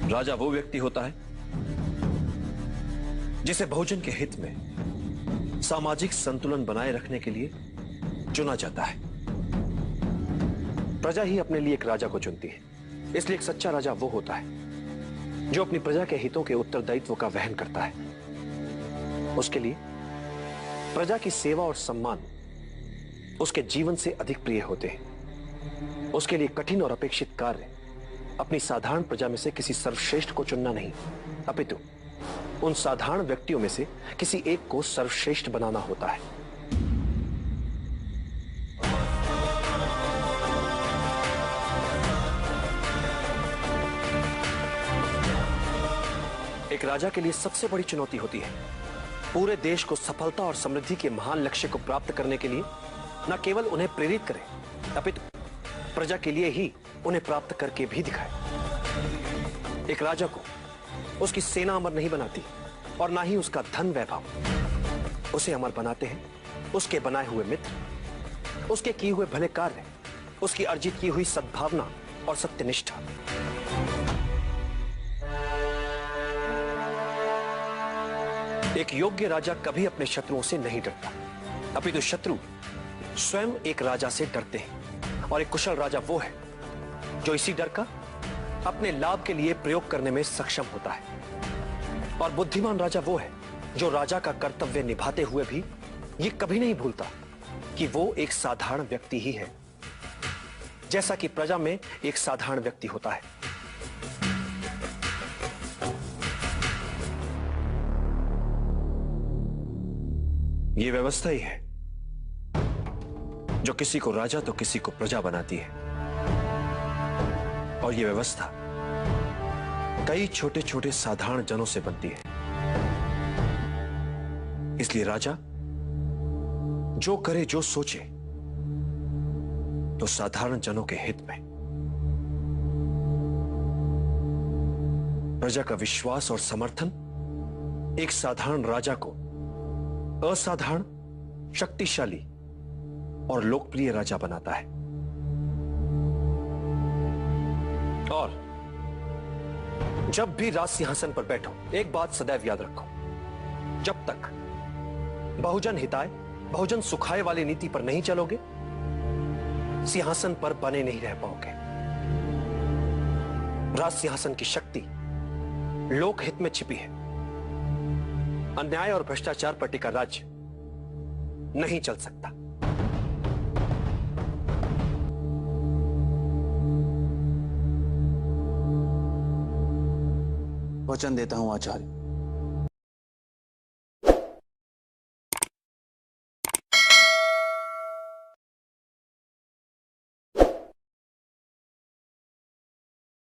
राजा वो व्यक्ति होता है जिसे बहुजन के हित में सामाजिक संतुलन बनाए रखने के लिए चुना जाता है। प्रजा ही अपने लिए एक राजा को चुनती है, इसलिए एक सच्चा राजा वो होता है जो अपनी प्रजा के हितों के उत्तरदायित्व का वहन करता है। उसके लिए प्रजा की सेवा और सम्मान उसके जीवन से अधिक प्रिय होते हैं। उसके लिए कठिन और अपेक्षित कार्य अपनी साधारण प्रजा में से किसी सर्वश्रेष्ठ को चुनना नहीं, अपितु उन साधारण व्यक्तियों में से किसी एक को सर्वश्रेष्ठ बनाना होता है। एक राजा के लिए सबसे बड़ी चुनौती होती है पूरे देश को सफलता और समृद्धि के महान लक्ष्य को प्राप्त करने के लिए न केवल उन्हें प्रेरित करे, अपितु प्रजा के लिए ही उन्हें प्राप्त करके भी दिखाए। एक राजा को उसकी सेना अमर नहीं बनाती और ना ही उसका धन वैभव। उसे अमर बनाते हैं उसके बनाए हुए मित्र, उसके किए हुए भले कार्य, उसकी अर्जित की हुई सद्भावना और सत्यनिष्ठा। एक योग्य राजा कभी अपने शत्रुओं से नहीं डरता, अपितु शत्रु स्वयं एक राजा से डरते हैं। और एक कुशल राजा वो है जो इसी डर का अपने लाभ के लिए प्रयोग करने में सक्षम होता है। और बुद्धिमान राजा वो है जो राजा का कर्तव्य निभाते हुए भी ये कभी नहीं भूलता कि वो एक साधारण व्यक्ति ही है, जैसा कि प्रजा में एक साधारण व्यक्ति होता है। ये व्यवस्था ही है जो किसी को राजा तो किसी को प्रजा बनाती है। और ये व्यवस्था कई छोटे छोटे साधारण जनों से बनती है। इसलिए राजा जो करे जो सोचे तो साधारण जनों के हित में। प्रजा का विश्वास और समर्थन एक साधारण राजा को असाधारण, शक्तिशाली और लोकप्रिय राजा बनाता है। और जब भी राज सिंहासन पर बैठो, एक बात सदैव याद रखो, जब तक बहुजन हिताय, बहुजन सुखाय वाली नीति पर नहीं चलोगे, सिंहासन पर बने नहीं रह पाओगे। राज सिंहासन की शक्ति लोकहित में छिपी है। अन्याय और भ्रष्टाचार पर टिका राज्य नहीं चल सकता। वचन देता हूं आचार्य,